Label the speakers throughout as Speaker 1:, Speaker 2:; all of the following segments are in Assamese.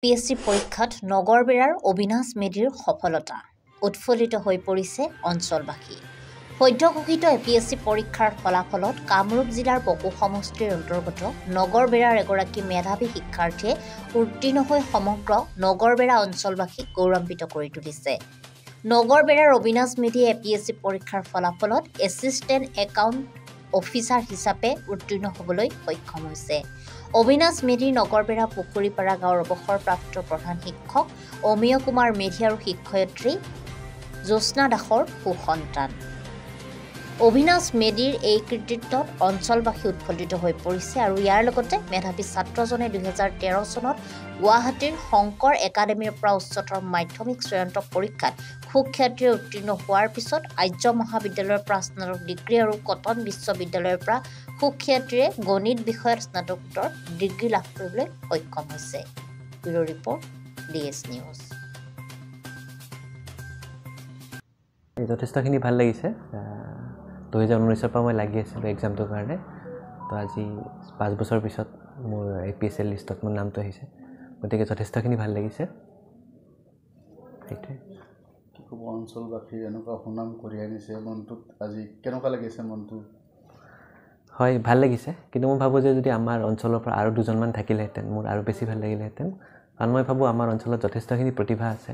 Speaker 1: পিএছচি পৰীক্ষাত নগৰবেৰাৰ অবিনাশ মেধিৰ সফলতা উৎফুল্লিত হৈ পৰিছে অঞ্চলবাসী। সদ্য ঘোষিত এপিএছচি পৰীক্ষাৰ ফলাফলত কামৰূপ জিলাৰ পকু সমষ্টিৰ অন্তৰ্গত নগৰবেৰাৰ এগৰাকী মেধাৱী শিক্ষাৰ্থীয়ে উত্তীৰ্ণ হৈ সমগ্ৰ নগৰবেৰা অঞ্চলবাসীক গৌৰৱান্বিত কৰি তুলিছে। নগৰবেৰাৰ অবিনাশ মেধিয়ে এপিএছচি পৰীক্ষাৰ ফলাফলত এছিষ্টেণ্ট একাউণ্ট অফিচাৰ হিচাপে উত্তীৰ্ণ হ'বলৈ সক্ষম হৈছে। অবিনাশ মেধিৰ নগৰবেৰা পুখুৰীপাৰা গাঁৱৰ অৱসৰপ্ৰাপ্ত প্ৰধান শিক্ষক অমিয় কুমাৰ মেধি আৰু শিক্ষয়িত্ৰী জ্যোৎস্না দাসৰ সুসন্তান। অবিনাশ মেধিৰ এই কৃতিত্বত অঞ্চলবাসী উৎফুল্লিত হৈ পৰিছে আৰু ইয়াৰ লগতে মেধাৱী ছাত্ৰজনে 2013 চনত গুৱাহাটীৰ শংকৰ একাডেমীৰ পৰা উচ্চতৰ মাধ্যমিক চূড়ান্ত পৰীক্ষাত সুখ্যাতিৰে উত্তীৰ্ণ হোৱাৰ পিছত আৰ্য মহাবিদ্যালয়ৰ পৰা স্নাতক ডিগ্ৰী আৰু কটন বিশ্ববিদ্যালয়ৰ পৰা সুখ্যাতিৰে গণিত বিষয়ত স্নাতকোত্তৰ ডিগ্ৰী লাভ কৰিবলৈ সক্ষম হৈছে। Bureau' report DS news.
Speaker 2: যথেষ্টখিনি ভাল লাগিছে। 2019 পৰা মই লাগি আছিলোঁ এক্সামটোৰ কাৰণে। তো আজি 5 বছৰ পিছত মোৰ APSC লিষ্টত মোৰ নামটো আহিছে, গতিকে যথেষ্টখিনি ভাল লাগিছে। সেইটোৱে
Speaker 3: কি ক'ব, অঞ্চলবাসী এনেকুৱা সুনাম কঢ়িয়াই আনিছে, মনটোত আজি কেনেকুৱা লাগিছে মনটো?
Speaker 2: হয়, ভাল লাগিছে, কিন্তু মই ভাবোঁ যে যদি আমাৰ অঞ্চলৰ পৰা আৰু দুজনমান থাকিলেহেঁতেন মোৰ আৰু বেছি ভাল লাগিলেহেঁতেন। কাৰণ মই ভাবোঁ আমাৰ অঞ্চলত যথেষ্টখিনি প্ৰতিভা আছে।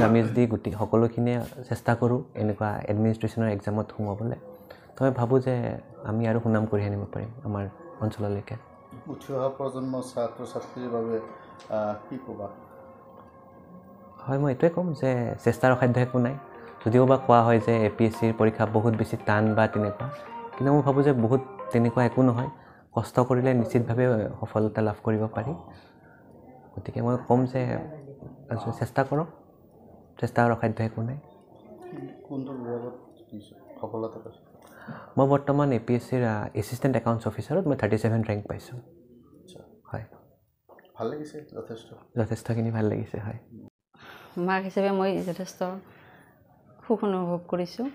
Speaker 2: আমি যদি সকলোখিনিয়ে চেষ্টা কৰোঁ এনেকুৱা এডমিনিষ্ট্ৰেশ্যনৰ এক্সামত সোমাবলৈ, তো মই ভাবোঁ যে আমি আৰু সুনাম কঢ়িয়াই আনিব পাৰিম আমাৰ অঞ্চললৈকে।
Speaker 3: উঠি অহা প্ৰজন্মৰ ছাত্ৰ ছাত্ৰীৰ বাবে কি ক'বা?
Speaker 2: হয়, মই এইটোৱে ক'ম যে চেষ্টাৰ অসাধ্য একো নাই। যদিও বা কোৱা হয় যে APSCৰ পৰীক্ষা বহুত বেছি টান বা তেনেকুৱা, কিন্তু মই ভাবোঁ যে বহুত তেনেকুৱা একো নহয়। কষ্ট কৰিলে নিশ্চিতভাৱে সফলতা লাভ কৰিব পাৰি। গতিকে মই ক'ম যে চেষ্টা কৰক, চেষ্টাৰ অসাধ্য একো নাই।
Speaker 3: কোনটো বিভাগত সফলতা পাইছে?
Speaker 2: মই বৰ্তমান APSCৰ এছিষ্টেণ্ট একাউণ্টছ অফিচাৰত মই 37 ৰেংক পাইছোঁ। হয়,
Speaker 3: ভাল লাগিছে
Speaker 2: যথেষ্টখিনি ভাল লাগিছে। হয়,
Speaker 4: মাক হিচাপে মই যথেষ্ট সুখ অনুভৱ কৰিছোঁ।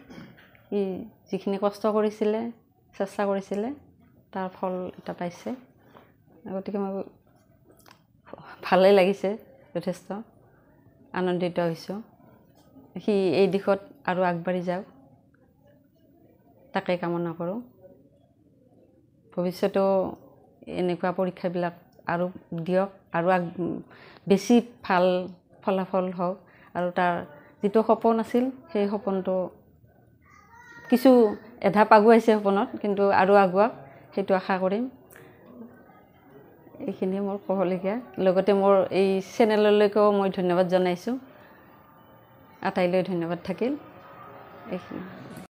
Speaker 4: ই যিখিনি কষ্ট কৰিছিলে, চেষ্টা কৰিছিলে, তাৰ ফল এটা পাইছে। গতিকে মই ভালেই লাগিছে, যথেষ্ট আনন্দিত হৈছোঁ। সি এই দিশত আৰু আগবাঢ়ি যাওক, তাকে কামনা কৰোঁ। ভৱিষ্যতেও এনেকুৱা পৰীক্ষাবিলাক আৰু দিয়ক, আৰু বেছি ভাল ফলাফল হওক, আৰু তাৰ যিটো সপোন আছিল সেই সপোনটো কিছু এধাপ আগুৱাইছে সপোনত, কিন্তু আৰু আগুৱাওক সেইটো আশা কৰিম। এইখিনিয়ে মোৰ ক'বলগীয়া। লগতে মোৰ এই চেনেললৈকেও মই ধন্যবাদ জনাইছোঁ। আটাইলৈ ধন্যবাদ থাকিল। এইখিনি।